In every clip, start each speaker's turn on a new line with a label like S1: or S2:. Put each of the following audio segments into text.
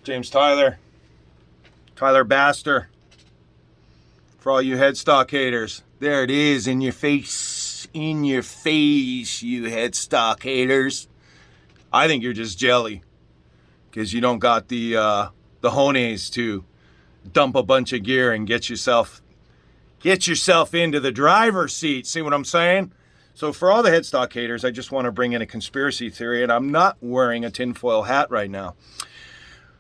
S1: James Tylerbaster. For all you headstock haters, there it is in your face, you headstock haters. I think you're just jelly because you don't got the hones to dump a bunch of gear and get yourself into the driver's seat. See what I'm saying? So for all the headstock haters, I just want to bring in a conspiracy theory, and I'm not wearing a tinfoil hat right now.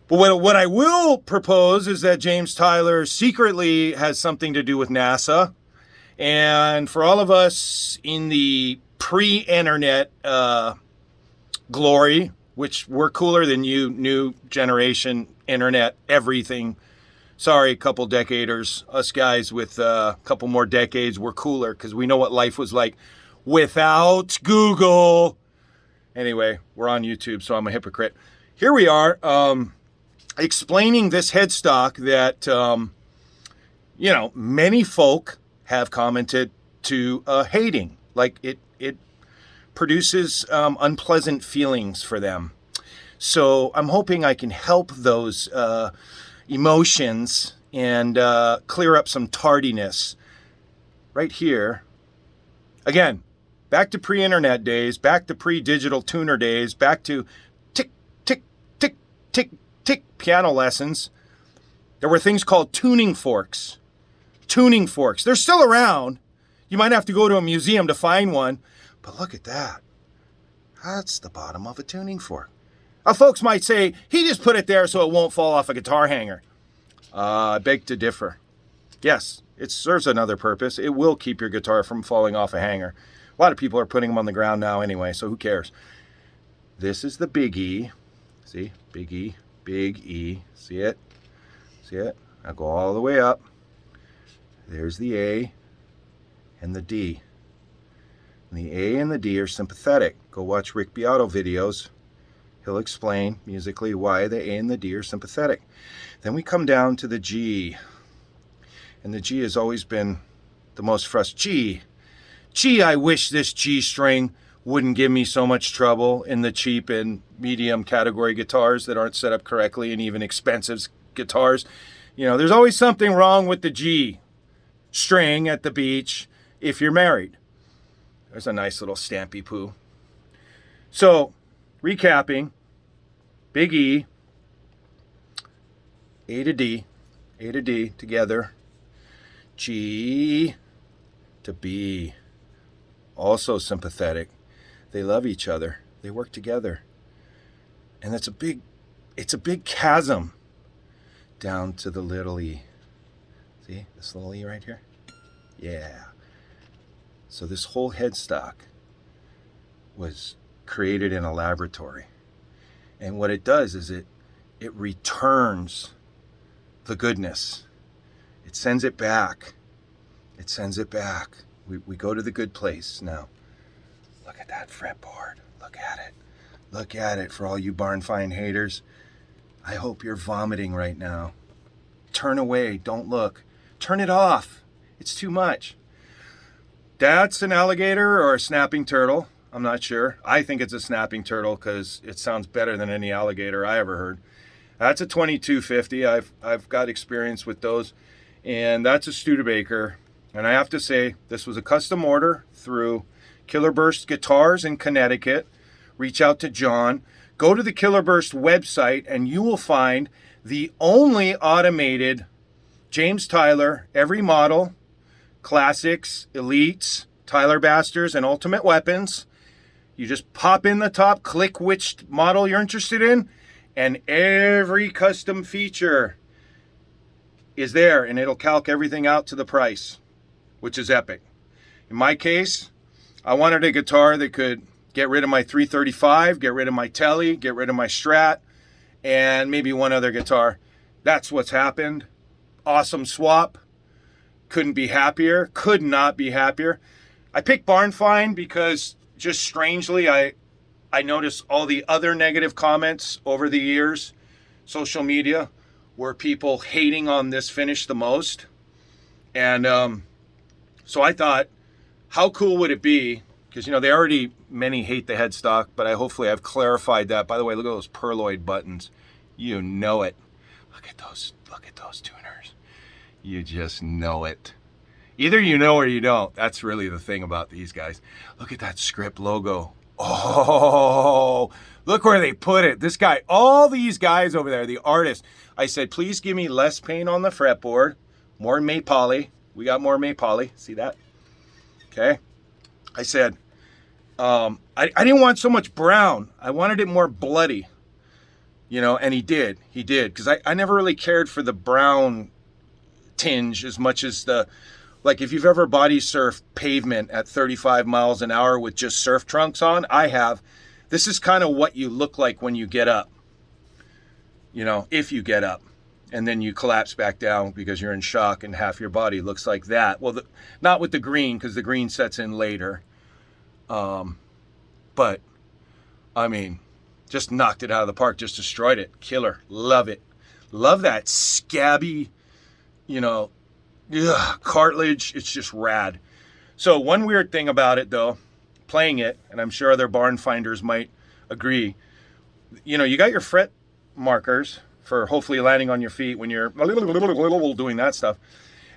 S1: But what I will propose is that James Tyler secretly has something to do with NASA. And for all of us in the pre-internet glory, which we're cooler than you, new generation, internet, everything. Sorry, couple decaders. Us guys with a couple more decades, we're cooler because we know what life was like without Google. Anyway, we're on YouTube, so I'm a hypocrite. Here we are, explaining this headstock that, many folk have commented to hating. Like it produces unpleasant feelings for them. So I'm hoping I can help those emotions and clear up some tardiness right here. Again, back to pre-internet days, back to pre-digital tuner days, back to tick, tick, tick, tick, tick piano lessons. There were things called tuning forks. Tuning forks. They're still around. You might have to go to a museum to find one. But look at that. That's the bottom of a tuning fork. Now, folks might say, he just put it there so it won't fall off a guitar hanger. I beg to differ. Yes, it serves another purpose. It will keep your guitar from falling off a hanger. A lot of people are putting them on the ground now anyway, so who cares? This is the big E. See? Big E. Big E. See it? See it? Now go all the way up. There's the A and the D. And the A and the D are sympathetic. Go watch Rick Beato videos. He'll explain musically why the A and the D are sympathetic. Then we come down to the G. And the G has always been the most frustrating. Gee, I wish this G string wouldn't give me so much trouble in the cheap and medium category guitars that aren't set up correctly, and even expensive guitars. There's always something wrong with the G string at the beach if you're married. There's a nice little stampy poo. So, recapping, big E, A to D together, G to B, also sympathetic. They love each other. They work together. And it's a big chasm down to the little E. See this little E right here? Yeah. So this whole headstock was created in a laboratory. And what it does is it returns the goodness. It sends it back. It sends it back. We go to the good place now. Look at that fretboard. Look at it. Look at it for all you barn find haters. I hope you're vomiting right now. Turn away. Don't look. Turn it off. It's too much. That's an alligator or a snapping turtle. I'm not sure. I think it's a snapping turtle because it sounds better than any alligator I ever heard. That's a 2250. I've got experience with those. And that's a Studebaker. And I have to say, this was a custom order through Killerburst Guitars in Connecticut. Reach out to John. Go to the Killerburst website and you will find the only automated James Tyler, every model, classics, elites, Tylerbasters, and ultimate weapons. You just pop in the top, click which model you're interested in, and every custom feature is there, and it'll calc everything out to the price, which is epic. In my case, I wanted a guitar that could get rid of my 335, get rid of my Tele, get rid of my Strat, and maybe one other guitar. That's what's happened. Awesome swap. Couldn't be happier. Could not be happier. I picked Barn Find because just strangely, I noticed all the other negative comments over the years, social media, were people hating on this finish the most. And so I thought, how cool would it be? Because, many hate the headstock, but hopefully I've clarified that. By the way, look at those perloid buttons. You know it. Look at those tuners. You just know it. Either you know or you don't. That's really the thing about these guys. Look at that script logo. Oh, look where they put it. This guy, all these guys over there, the artists. I said, please give me less paint on the fretboard, more maple. We got more maple. See that? Okay. I said, I didn't want so much brown. I wanted it more bloody. You know, and he did. Because I never really cared for the brown tinge as much as the, like if you've ever body surfed pavement at 35 miles an hour with just surf trunks on, I have. This is kind of what you look like when you get up. You know, if you get up and then you collapse back down because you're in shock and half your body looks like that. Well, not with the green, because the green sets in later. But, I mean, just knocked it out of the park, just destroyed it. Killer. Love it. Love that scabby, you know, cartilage. It's just rad. So one weird thing about it, though, playing it, and I'm sure other barn finders might agree, you know, you got your fret markers for hopefully landing on your feet when you're doing that stuff.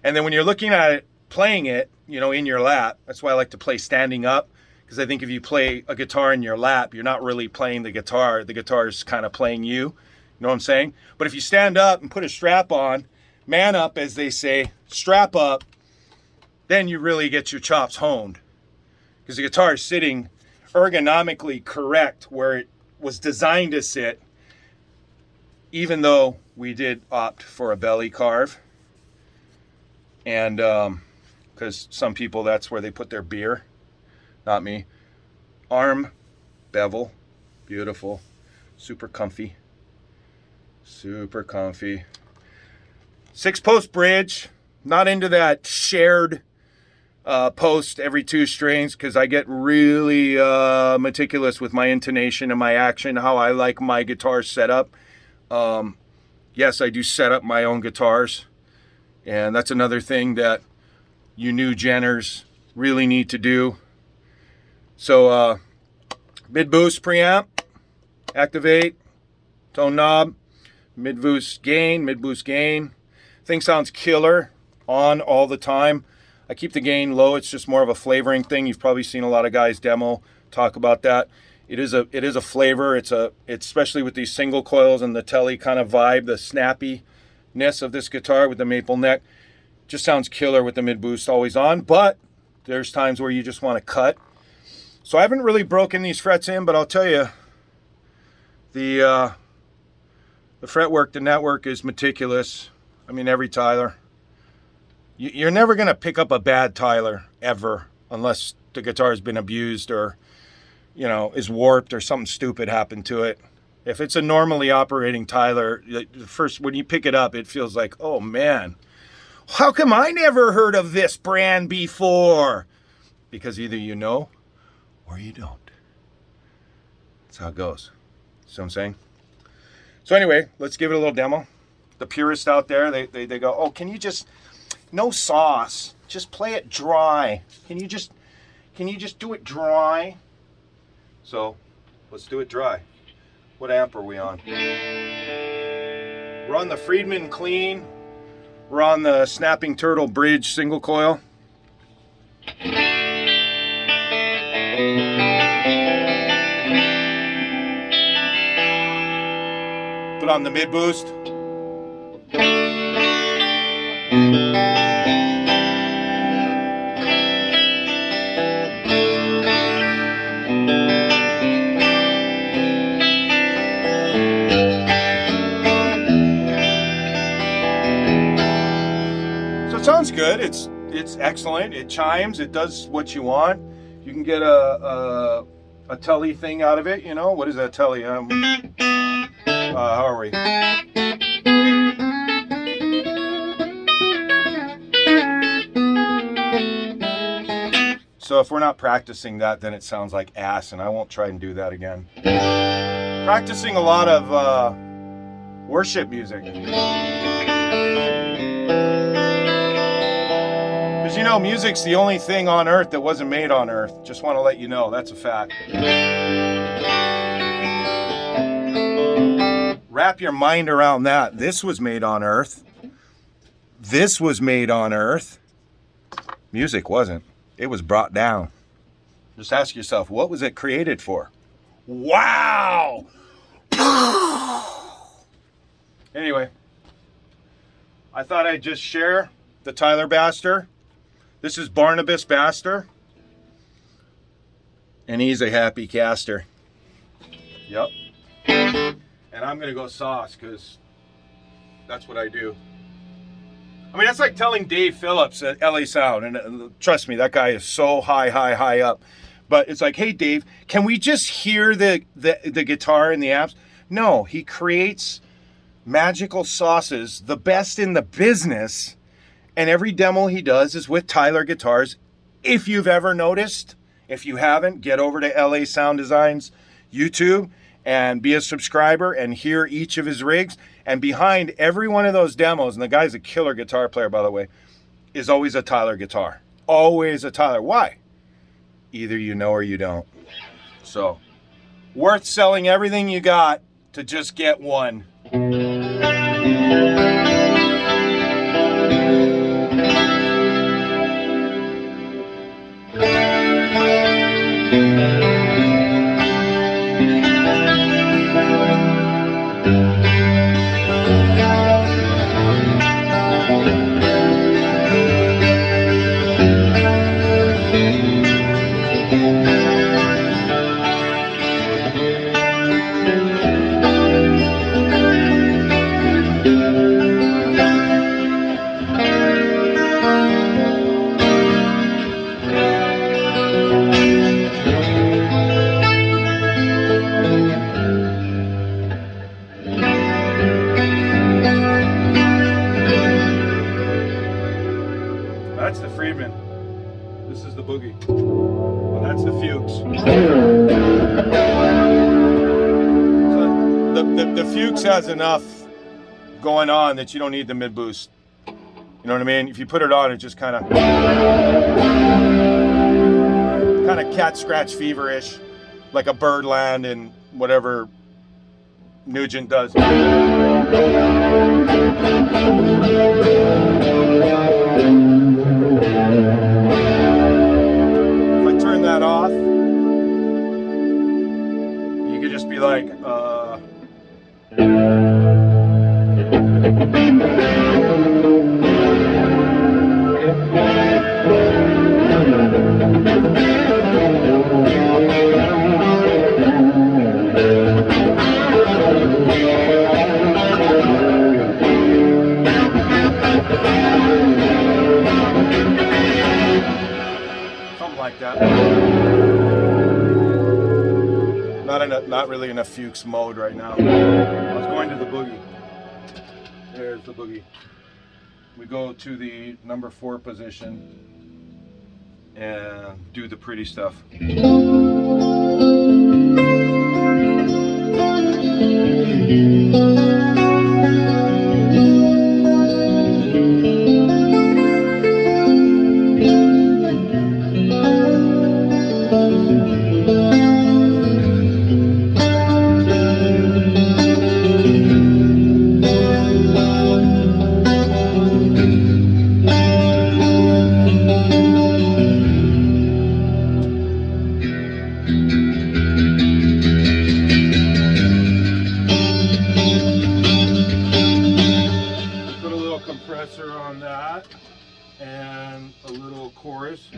S1: And then when you're looking at it, playing it, you know, in your lap, that's why I like to play standing up, because I think if you play a guitar in your lap, you're not really playing the guitar is kind of playing you. You know what I'm saying? But if you stand up and put a strap on, man up, as they say, strap up, then you really get your chops honed, because the guitar is sitting ergonomically correct where it was designed to sit, even though we did opt for a belly carve. And because some people, that's where they put their beer. Not me. Arm bevel. Beautiful. Super comfy. 6-post bridge. Not into that shared post every 2 strings, because I get really meticulous with my intonation and my action, how I like my guitars set up. Yes, I do set up my own guitars, and that's another thing that you new Jenners really need to do. So mid boost preamp, activate, tone knob, mid boost gain. Thing sounds killer on all the time. I keep the gain low. It's just more of a flavoring thing. You've probably seen a lot of guys demo talk about that. It is a flavor. It's especially with these single coils and the telly kind of vibe, the snappiness of this guitar with the maple neck. Just sounds killer with the mid boost always on. But there's times where you just want to cut. So I haven't really broken these frets in, but I'll tell you, the fretwork, the network is meticulous. I mean, every Tyler. You're never going to pick up a bad Tyler ever, unless the guitar has been abused or, you know, is warped or something stupid happened to it. If it's a normally operating Tyler, first when you pick it up, it feels like, oh man, how come I never heard of this brand before? Because either you know or you don't. That's how it goes. See what I'm saying? So anyway, let's give it a little demo. The purists out there, they go, oh, can you just, no sauce, just play it dry. Can you just do it dry? So let's do it dry. What amp are we on? We're on the Friedman Clean. We're on the Snapping Turtle Bridge single coil. Put on the mid boost. So it sounds good. It's excellent. It chimes. It does what you want. You can get a telly thing out of it. You know, what is that telly? How are we? So if we're not practicing that, then it sounds like ass, and I won't try and do that again. Practicing a lot of worship music. Because you know, music's the only thing on earth that wasn't made on earth. Just want to let you know, that's a fact. wrap your mind around that. This was made on Earth. This was made on Earth. Music wasn't. It was brought down. Just ask yourself, what was it created for? Wow! Anyway, I thought I'd just share the Tylerbaster. This is Barnabas Baster. And he's a happy caster. Yep. And I'm going to go sauce because that's what I do. I mean, that's like telling Dave Phillips at LA Sound. And trust me, that guy is so high up. But it's like, hey, Dave, can we just hear the guitar and the amps? No, he creates magical sauces, the best in the business. And every demo he does is with Tyler guitars. If you've ever noticed, if you haven't, get over to LA Sound Design's YouTube and be a subscriber and hear each of his rigs. And behind every one of those demos, and the guy's a killer guitar player, by the way, is always a Tyler guitar. Always a Tyler. Why? Either you know or you don't. So, worth selling everything you got to just get one. That's the Friedman. This is the Boogie. Well, that's the Fuchs. So the Fuchs has enough going on that you don't need the mid boost. You know what I mean? If you put it on, it just kind of cat scratch feverish, like a Birdland and whatever Nugent does. If I turn that off, you could just be like, something like that. Not really in a Fuchs mode right now. I was going to the Boogie. There's the Boogie. We go to the number 4 position and do the pretty stuff. Compressor on that and a little chorus.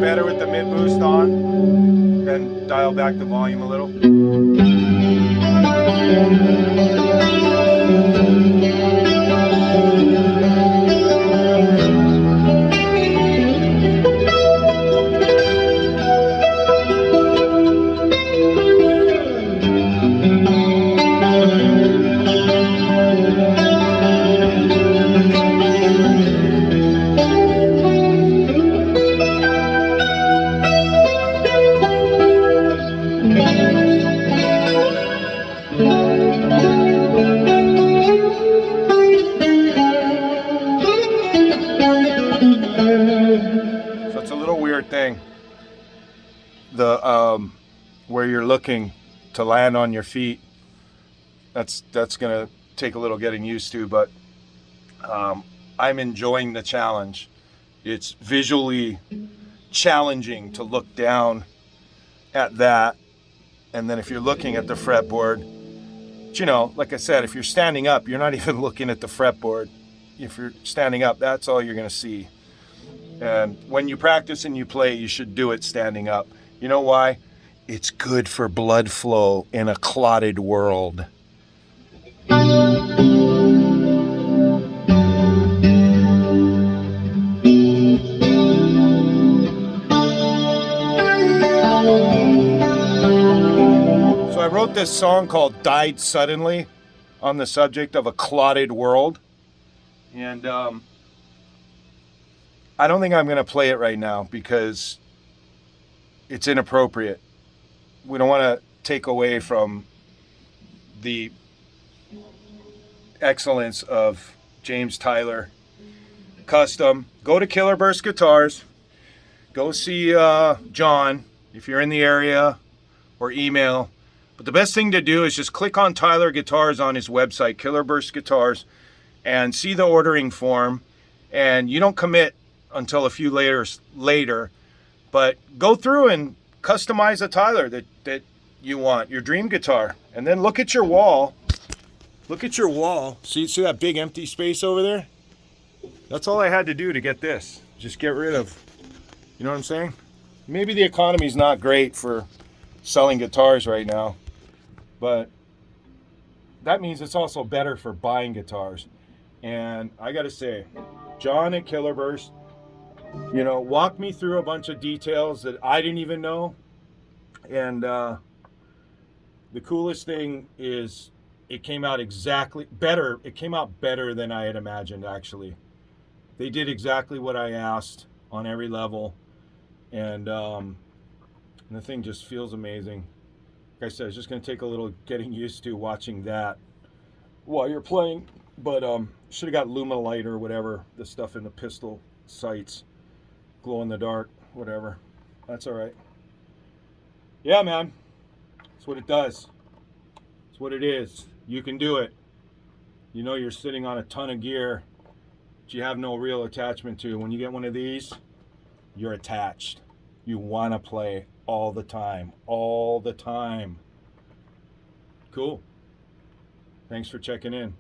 S1: Better with the mid boost on, then dial back the volume a little. the where you're looking to land on your feet. That's gonna take a little getting used to, but I'm enjoying the challenge. It's visually challenging to look down at that, and then if you're looking at the fretboard, you know, like I said, if you're standing up, you're not even looking at the fretboard. If you're standing up, that's all you're gonna see. And when you practice and you play, you should do it standing up. You know why? It's good for blood flow in a clotted world. So I wrote this song called Died Suddenly on the subject of a clotted world. And I don't think I'm going to play it right now because it's inappropriate. We don't want to take away from the excellence of James Tyler Custom. Go to Tylerbaster Guitars. Go see John if you're in the area, or email. But the best thing to do is just click on Tyler Guitars on his website, Tylerbaster Guitars, and see the ordering form. And you don't commit until a few later, but go through and customize a Tyler that you want, your dream guitar. And then look at your wall. Look at your wall. See that big empty space over there? That's all I had to do to get this. Just get rid of, you know what I'm saying? Maybe the economy's not great for selling guitars right now, but that means it's also better for buying guitars. And I gotta say, John at Tylerbaster, you know, walked me through a bunch of details that I didn't even know. And the coolest thing is it came out exactly better. It came out better than I had imagined, actually. They did exactly what I asked on every level. And the thing just feels amazing. Like I said, it's just going to take a little getting used to watching that while you're playing. But should have got Luminolight or whatever, the stuff in the pistol sights, glow in the dark, whatever. That's all right. Yeah, man. That's what it does. It's what it is. You can do it. You know you're sitting on a ton of gear that you have no real attachment to. When you get one of these, you're attached. You want to play all the time. All the time. Cool. Thanks for checking in.